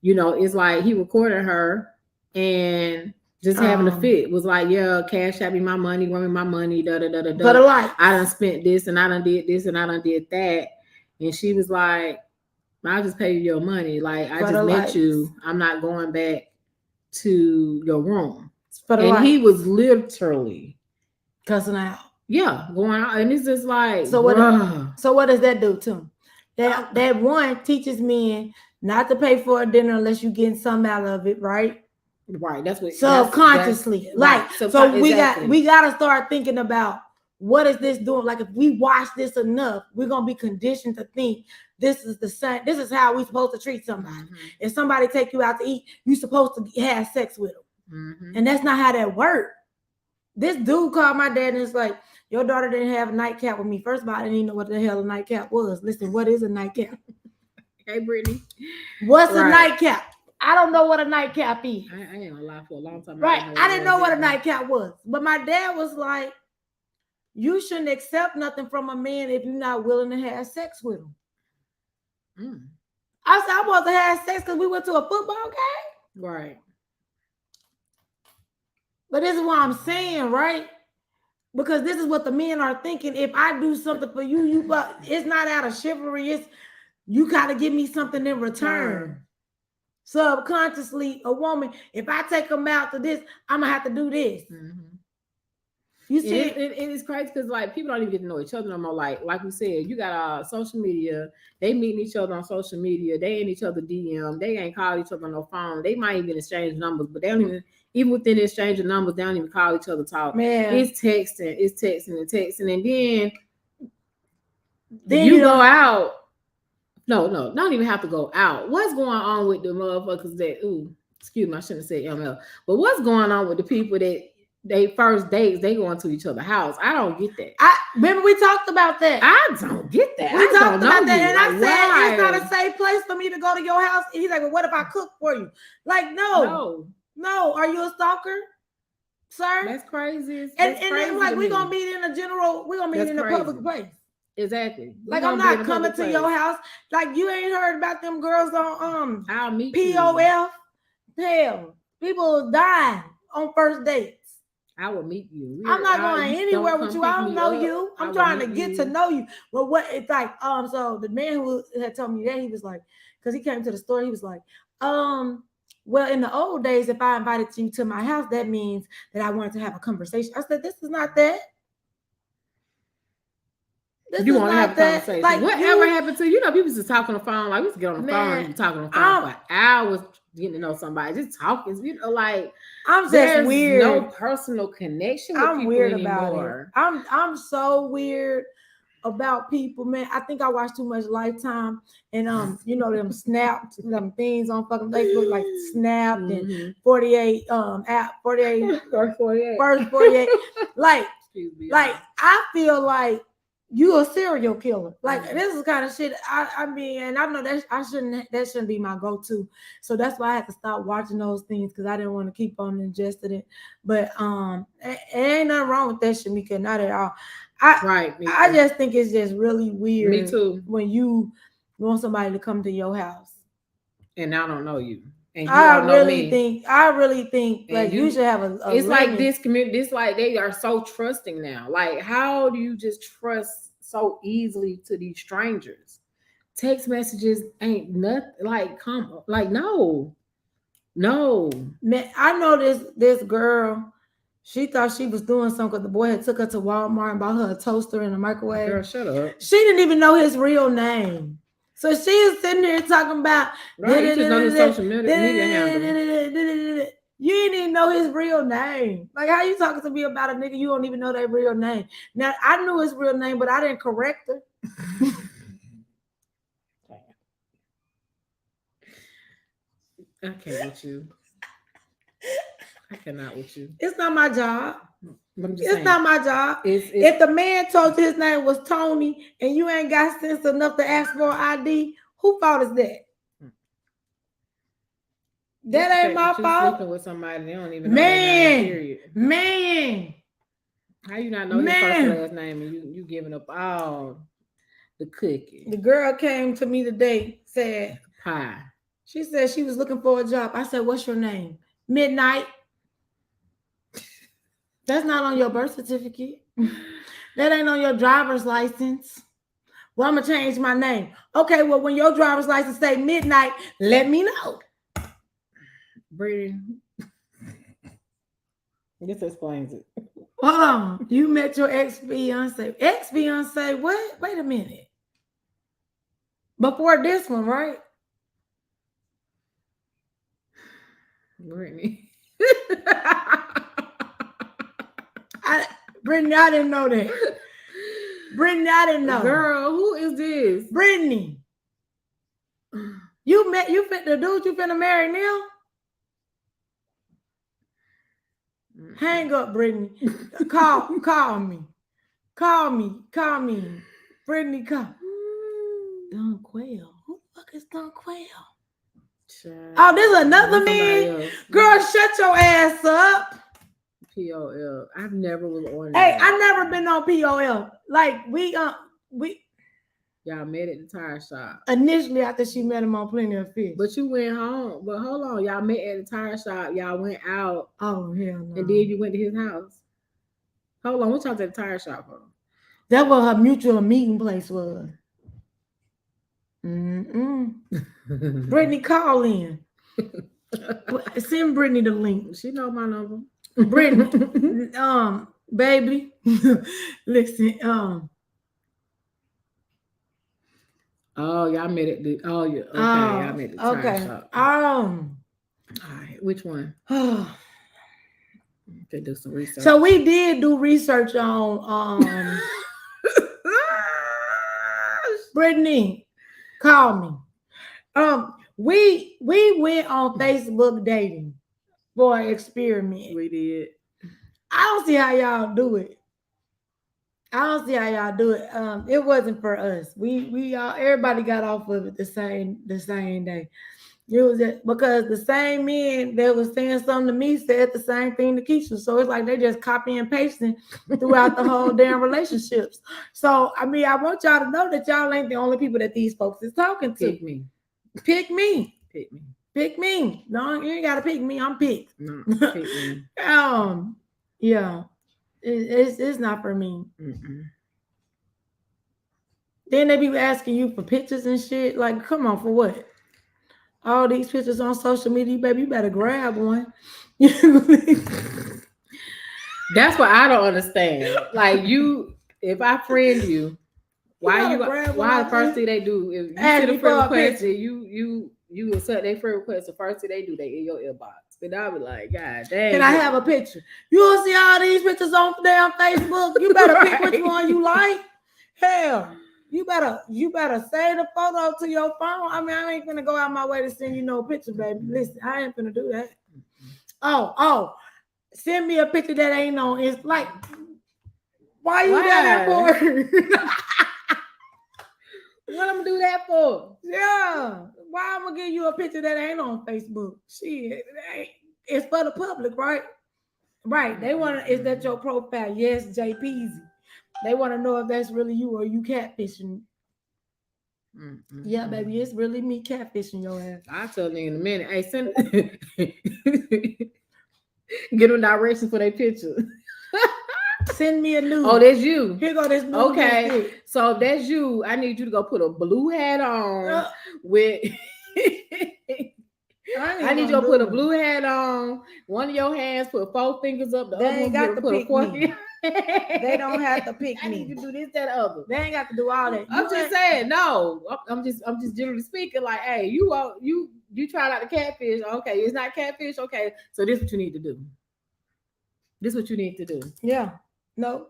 you know, it's like he recorded her and just having a fit. Was like, yeah, cash out me my money, run me my money, da da da da da. I done spent this and I done did this and I done did that. And she was like, I'll just pay you your money. Like, I just met you. I'm not going back to your room. And he was literally cussing out. Yeah, going out. And it's just like, so what does that do to him? That one teaches men not to pay for a dinner unless you're getting something out of it, right? Right. That's what subconsciously. Right. So we gotta start thinking about what is this doing? Like if we watch this enough, we're gonna be conditioned to think this is the same. This is how we're supposed to treat somebody. Mm-hmm. If somebody take you out to eat, you're supposed to have sex with them. Mm-hmm. And that's not how that works. This dude called my dad and it's like, your daughter didn't have a nightcap with me. First of all, I didn't even know what the hell a nightcap was. Listen, what is a nightcap? Hey, Brittany. What's a nightcap? I don't know what a nightcap is. I ain't gonna lie, for a long time. Right. I didn't know what a nightcap was. But my dad was like, you shouldn't accept nothing from a man if you're not willing to have sex with him. Mm. I said, I want to have sex because we went to a football game. Right. But this is what I'm saying, right? Because this is what the men are thinking. If I do something for you, but it's not out of chivalry. It's you gotta give me something in return. Subconsciously, a woman, if I take them out to this, I'm gonna have to do this. Mm-hmm. You see, it is crazy because like people don't even get to know each other no more. Like we said, you got social media. They meeting each other on social media. They in each other DM. They ain't call each other on no phone. They might even exchange numbers, but they don't even within the exchange of numbers, they don't even call each other talk. Man, it's texting, and then you go out. No, don't even have to go out. What's going on with the motherfuckers that? Excuse me, I shouldn't have said ML. But what's going on with the people that they first dates, they go into each other's house? I don't get that. Remember we talked about that. I don't get that. We talked about that, and I said it's not a safe place for me to go to your house. And he's like, well, what if I cook for you? Like, no. Are you a stalker, sir? That's crazy. And then like we're gonna meet in a public place. Exactly. Like I'm not coming to your house. Like you ain't heard about them girls on I'll meet POF. Hell, people die on first dates. I will meet you. I'm not going anywhere with you. I don't know you. I'm trying to get to know you. But what it's like, so the man who had told me that, he was like, because he came to the store, he was like, well, in the old days, if I invited you to my house, that means that I wanted to have a conversation. I said, this is not that. You want to have a conversation. Like, whatever happened to you? People used to talk on the phone. Like we used to get on the phone and be talking on the phone for hours, getting to know somebody, just talking. Like I'm just weird. No personal connection. With I'm people weird anymore. about it. I'm so weird about people, man. I think I watch too much Lifetime, and you know them snapped them things on fucking Facebook, like snapped and 48 app 48 first 48. Like I feel like you a serial killer. Like this is kind of shit. I mean, and I know that that shouldn't be my go-to. So that's why I had to stop watching those things because I didn't want to keep on ingesting it. But it ain't nothing wrong with that shit, Mika, not at all. I just think it's just really weird. Me too. When you want somebody to come to your house and I don't know you. And I really think like you should have a it's limit. like this community, it's like they are so trusting now. Like, how do you just trust so easily to these strangers? Text messages ain't nothing. Like, come, like, no. No. Man, I know this girl. She thought she was doing something because the boy had took her to Walmart and bought her a toaster and a microwave. Girl, shut up. She didn't even know his real name. So she is sitting there talking about right. You just know his social media handle. You didn't even know his real name. Like, how you talking to me about a nigga you don't even know their real name? Now, I knew his real name, but I didn't correct her. I can't with you. I cannot with you. It's not my job. It's saying, not my job. If the man told you his name was Tony and you ain't got sense enough to ask for an ID, who fault is that? That ain't my fault. Sleeping with somebody they don't even know their name, period. Man. How you not know his first and last name and you giving up all the cookie? The girl came to me today, said pie. She said she was looking for a job. I said, what's your name? Midnight. That's not on your birth certificate. That ain't on your driver's license. Well, I'm going to change my name. Okay, well, when your driver's license say Midnight, let me know. Brittany. This explains it. Hold on. You met your ex-fiance. Ex-fiance? What? Wait a minute. Before this one, right? Brittany. Brittany, I didn't know that. Brittany, I didn't know. Girl, who is this? Brittany. You met the dude you finna marry now? Hang up, Brittany. Call me. Call me. Brittany, call. Don Quayle. Who the fuck is Don Quayle? Child. Oh, there's another man. Girl, shut your ass up. POL. I've never was on. Hey, I never been on POL. Like we y'all met at the tire shop. Initially, after she met him on Plenty of Fish. But you went home. But hold on, y'all met at the tire shop. Y'all went out. Oh, hell no. And then you went to his house. Hold on, what y'all at the tire shop for? That was her mutual meeting place was. Brittany, call in. Send Brittany the link. She know my number. Brittany, baby, listen, oh, y'all met at the y'all met at the tire shop. All right, which one? To do some research. So we did do research on Brittany, call me. We went on Facebook dating for an experiment. We did. I don't see how y'all do it. It wasn't for us. We all everybody got off of it the same day. It was because the same men that was saying something to me said the same thing to Keisha. So it's like they just copy and pasting throughout the whole damn relationships. So I mean, I want y'all to know that y'all ain't the only people that these folks is talking to. Pick me. No, you ain't gotta pick me. I'm picked. No, pick me. Yeah. It's not for me. Mm-mm. Then they be asking you for pictures and shit. Like, come on, for what? All these pictures on social media, baby, you better grab one. That's what I don't understand. Like if I friend you, why the first thing they do is you send a friend request and you accept their friend request, the first thing they do, they in your inbox. And I'll be like, God dang. Can I have a picture? You will see all these pictures on damn Facebook. You better pick which one you like. Hell, you better save the photo to your phone. I mean, I ain't gonna go out my way to send you no picture, baby. Listen, I ain't gonna do that. Oh, send me a picture that ain't on. It's like, why you that for? What I'm gonna do that for? Yeah. Why I'm gonna give you a picture that ain't on Facebook? Shit, it's for the public, right? Right. They want to, is that your profile? Yes, JPZ. They want to know if that's really you or you catfishing. Yeah, baby, it's really me catfishing your ass. I'll tell you in a minute. Hey, send get them directions for their picture. Send me a nude. Oh, that's you. Here go this nude. Okay, so if that's you, I need you to go put a blue hat on with. I I need you to put a blue hat on. One of your hands, put 4 fingers up. The They other ain't one got to put a pick 4th me. finger. They don't have to pick I me. need you to do this, that, other. They ain't got to do all that. I'm just saying, no. I'm just generally speaking. Like, hey, you tried out the catfish. Okay, it's not catfish. Okay, so this is what you need to do. This is what you need to do. Yeah. No.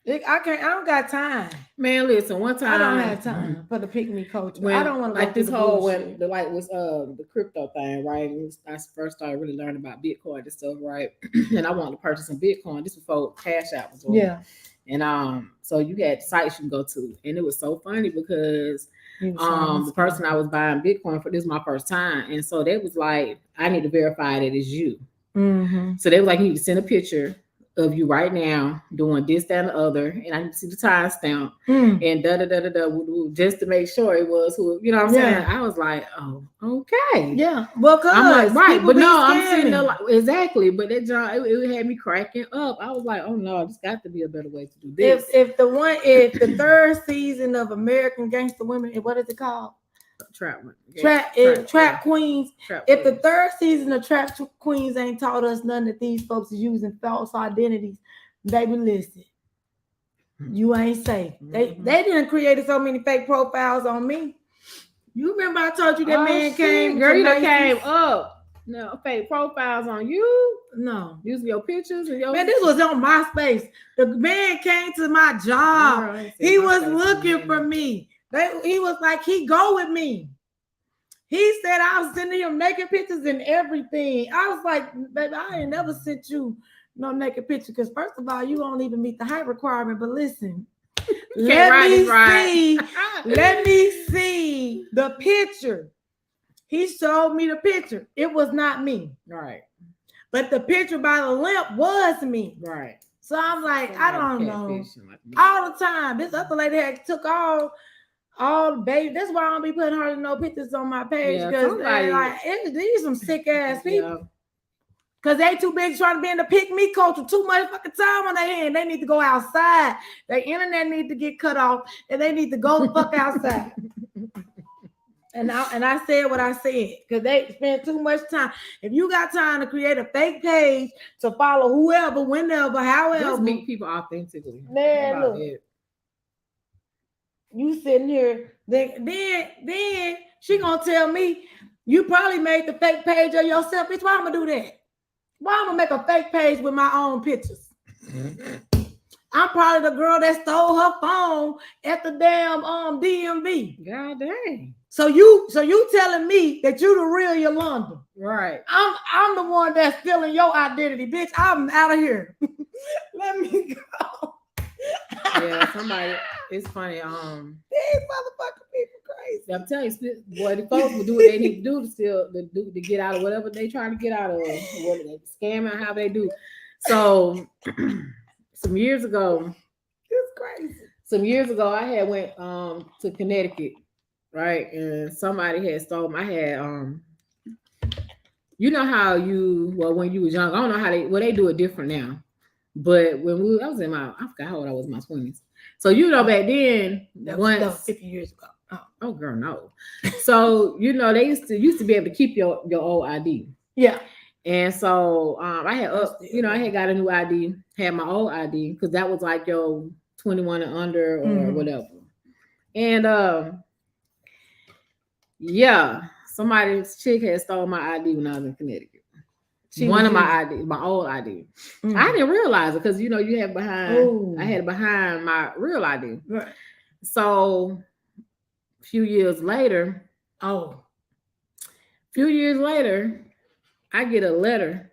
I can't. I don't got time. Man, listen. One time I don't have time for the pick me culture. When, I don't want to like this whole when the was the crypto thing, right? I first started really learning about Bitcoin and stuff, right? And I wanted to purchase some Bitcoin. This before Cash App was on. Yeah. And so you had sites you can go to, and it was so funny because the person I was buying Bitcoin for, this was my first time, and so they was like, I need to verify that it's you. Mm-hmm. So they was like, you need to send a picture of you right now doing this, that, and the other, and I need to see the timestamp and just to make sure it was who, you know what I'm saying? I was like, oh, okay. Yeah. Well, I'm like, right, but no, I'm sitting there like, exactly. But that John, it had me cracking up. I was like, oh no, there's got to be a better way to do this. If the third season of American Gangster Women, what is it called? Trap Queens. If the third season of Trap Queens ain't taught us nothing that these folks is using false identities, baby, listen, you ain't safe. They didn't create so many fake profiles on me. You remember I told you that man came? Girl, you done came up. No, fake profiles on you. No, using your pictures and your man. This was on MySpace. The man came to my job. Girl, he was looking for me. He was like, he go with me. He said I was sending him naked pictures and everything. I was like, baby, I ain't never sent you no naked picture because first of all, you don't even meet the height requirement. But listen, let me see the picture. He showed me the picture. It was not me. Right. But the picture by the lamp was me. Right. So I'm like, I don't know. All the time. This other lady had took all baby. That's why I don't be putting hardly no pictures on my page because these some sick ass people. Because they too big trying to be in the pick me culture. Too much fucking time on their hand. They need to go outside. Their internet need to get cut off, and they need to go the fuck outside. And I said what I said because they spend too much time. If you got time to create a fake page to follow whoever, whenever, however, just meet people authentically. Man, look. You sitting here, then she gonna tell me you probably made the fake page of yourself. Bitch, why I'm gonna do that? Why I'm gonna make a fake page with my own pictures? I'm probably the girl that stole her phone at the damn DMV. God dang. So you telling me that you the real Yolanda? Right. I'm the one that's stealing your identity, bitch. I'm out of here. Let me go. Yeah, somebody. It's funny. These motherfucking people crazy. I'm telling you, boy, the folks will do what they need to do to get out of whatever they trying to get out of, what they scamming, how they do. So, some years ago, it's crazy. Some years ago, I had went to Connecticut, right, and somebody had stolen. I had you know how when you was young, I don't know how they do it different now. But when I was I forgot how old I was in my 20s. So back then, that was 50 years ago. Oh girl, no. So they used to be able to keep your old ID. Yeah. And so I had I had got a new ID, had my old ID because that was like your 21 and under or whatever. And somebody's chick had stolen my ID when I was in Connecticut. One of my ID, my old ID. I didn't realize it because you have behind. I had it behind my real ID. Right. So a few years later, I get a letter.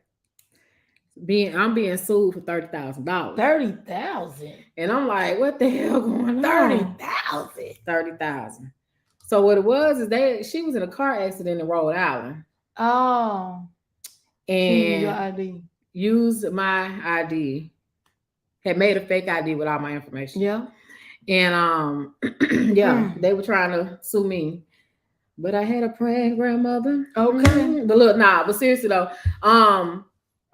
I'm being sued for $30,000. $30,000. And I'm like, what the hell going on? $30,000. So what it was is she was in a car accident in Rhode Island. Oh. And your ID. Used my ID, had made a fake ID with all my information. Yeah. And they were trying to sue me. But I had a praying grandmother. Okay. But look, but seriously though,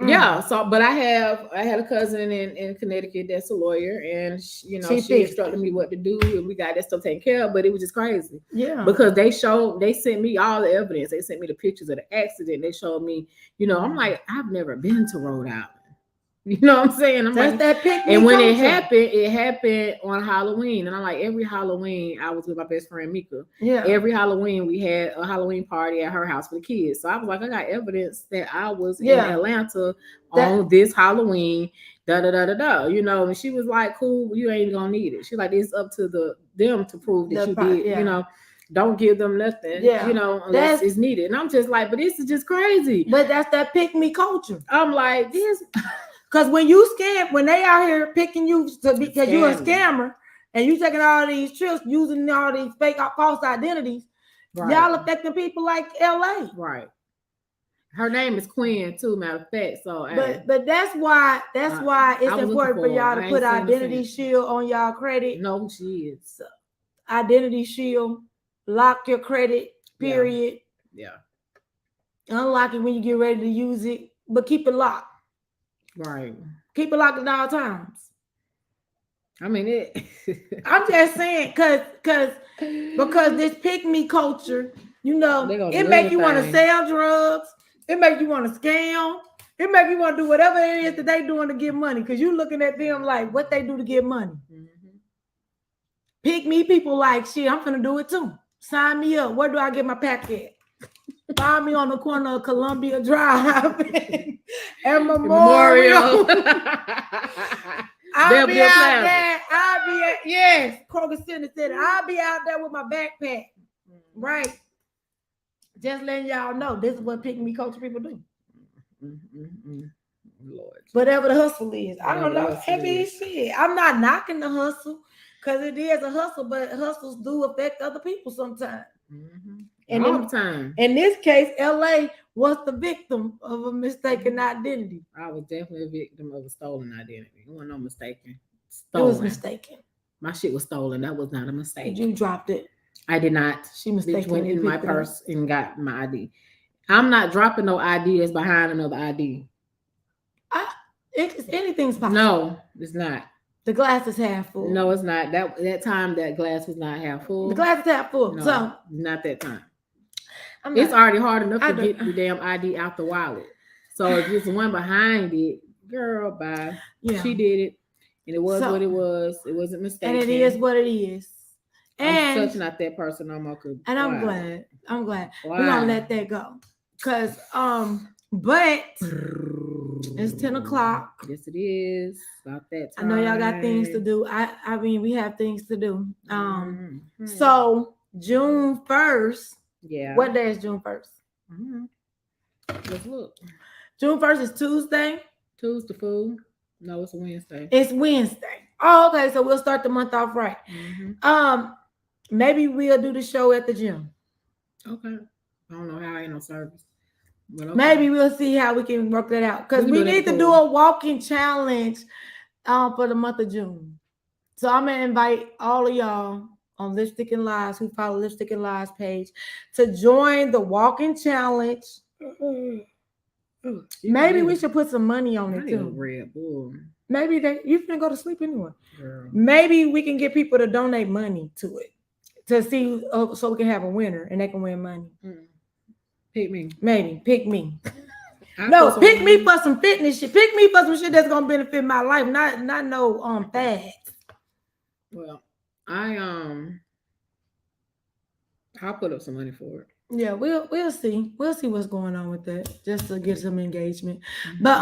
Yeah, so but I had a cousin in Connecticut that's a lawyer, and She she fixed instructed me what to do, and we got that stuff taken care of. But it was just crazy Yeah. because they sent me all the evidence. They sent me the pictures of the accident. They showed me, I'm like, I've never been to Rhode Island. You know what I'm saying? I'm That's like, that pick me and when culture. it happened on Halloween, and I'm like, every Halloween I was with my best friend Mika. Yeah. Every Halloween we had a Halloween party at her house for the kids. So I was like, I got evidence that I was in Atlanta on this Halloween. Da da da da da. And she was like, "Cool, you ain't gonna need it." She's like, "It's up to them to prove that you did." Yeah. Don't give them nothing. Yeah. Unless it's needed. And I'm just like, but this is just crazy. But that's that pick me culture. I'm like, this. Because when you scam, when they out here picking you because you're a scammer and you taking all these trips using all these fake false identities, y'all affecting people like LA. Right. Her name is Quinn too, matter of fact. So but that's why it's important for y'all to put identity shield on y'all credit. No, she is. Identity shield, lock your credit, period. Yeah. Unlock it when you get ready to use it, but keep it locked. Right. Keep it locked at all times. I mean it. I'm just saying, because this pick me culture, it make you want to sell drugs. It make you want to scam. It make you want to do whatever it is that they doing to get money. Because you looking at them like what they do to get money. Mm-hmm. Pick me people like shit. I'm finna do it too. Sign me up. Where do I get my packet? Find me on the corner of Columbia Drive and Memorial. I'll be out there. Kroger Center said I'll be out there with my backpack. Right. Just letting y'all know this is what pick me culture people do. Lord. Whatever the hustle is. I don't know. Shit. I'm not knocking the hustle because it is a hustle, but hustles do affect other people sometimes. Mm-hmm. And all the time. In this case, LA was the victim of a mistaken identity. I was definitely a victim of a stolen identity. It wasn't no mistaken. Stolen. It was mistaken. My shit was stolen. That was not a mistake. You dropped it. I did not. She mistakenly went in my purse and got my ID. I'm not dropping no ID that's behind another ID. Anything's possible. No, it's not. The glass is half full. No, it's not. That time that glass was not half full. The glass is half full. No, so not that time. It's already hard enough to get the damn ID out the wallet. So if there's one behind it, girl, bye. Yeah. She did it. And it was what it was. It wasn't mistaken. And it is what it is. And I'm such not that person no more. And I'm glad. I'm glad. We're gonna let that go. Cause but it's 10 o'clock. Yes, it is. About that time. I know y'all got things to do. I mean, we have things to do. So June 1st. Yeah. What day is June 1st? Mm-hmm. Let's look. June 1st is Tuesday. Tuesday, fool. No, it's Wednesday. It's Wednesday. Oh, okay. So we'll start the month off right. Mm-hmm. Maybe we'll do the show at the gym. Okay. I don't know how I ain't no service. But okay. Maybe we'll see how we can work that out. Because we need to do a walking challenge for the month of June. So I'm going to invite all of y'all on Lipstik N Lives who follow Lipstik N Lives page to join the walking challenge. Maybe we should put some money on it too. Red Bull. Maybe you can go to sleep anyway. Girl. Maybe we can get people to donate money to it to see so we can have a winner and they can win money. Pick me. Maybe pick me. No, pick me for some fitness shit. Pick me for some shit that's gonna benefit my life, not no fads. Well, I'll put up some money for it. Yeah, we'll see. We'll see what's going on with that, just to get some engagement. Mm-hmm. But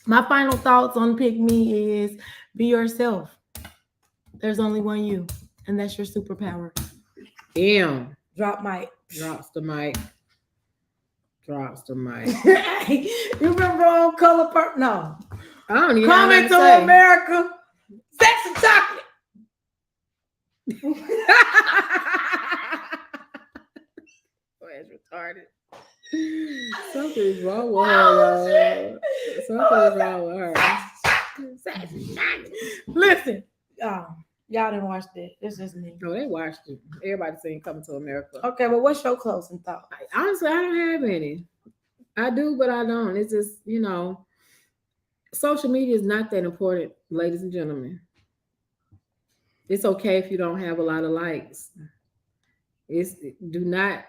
my final thoughts on Pick Me is be yourself. There's only one you, and that's your superpower. Damn. Drop mic. Drops the mic. Drops the mic. You remember on Color Purple? No. I don't even Coming to America. Sex and chocolate. Retarded. Something's wrong with her. Something's wrong with her. Listen, y'all didn't watch that. It's just me. No, they watched it. Everybody seen Coming to America. Okay, well, what's your closing thought? Honestly, I don't have any. I do, but I don't. It's just, social media is not that important, ladies and gentlemen. It's okay if you don't have a lot of likes. It's do not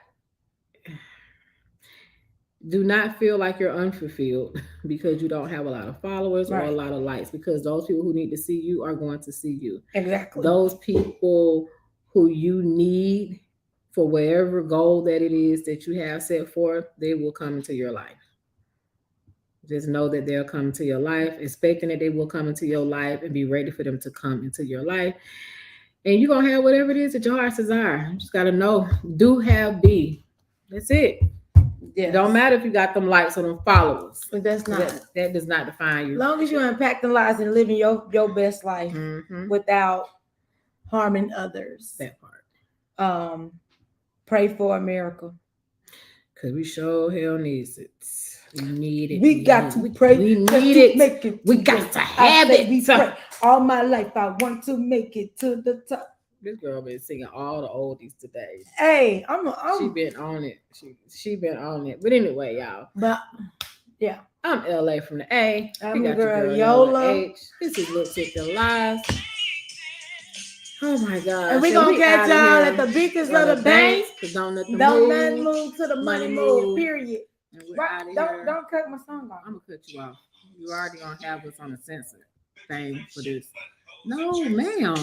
do not feel like you're unfulfilled because you don't have a lot of followers or a Right. lot of likes, because those people who need to see you are going to see you. Exactly. Those people who you need for whatever goal that it is that you have set forth, they will come into your life. Just know that they'll come into your life, expecting that they will come into your life, and be ready for them to come into your life. And you're going to have whatever it is that your heart's desire. You just got to know, do, have, be. That's it. Yes. It don't matter if you got them likes or them followers. That's not. That does not define you. As long as you're impacting lives and living your best life without harming others. That part. Pray for America. Because we sure hell needs it. We need it. We got to pray. We need it. Make it. We got to have it. We pray. All my life, I want to make it to the top. This girl been singing all the oldies today. Hey, she been on it. She been on it. But anyway, y'all. But yeah, I'm LA from the A. I'm your girl Yola H. This is Lipstik N Live. Oh my God. And we gonna catch y'all at the beacons of the bank. Don't let them move till the money move. Period. Right. Don't cut my song off. I'm gonna cut you off. You already gonna have us on a censored thing for this. No, ma'am.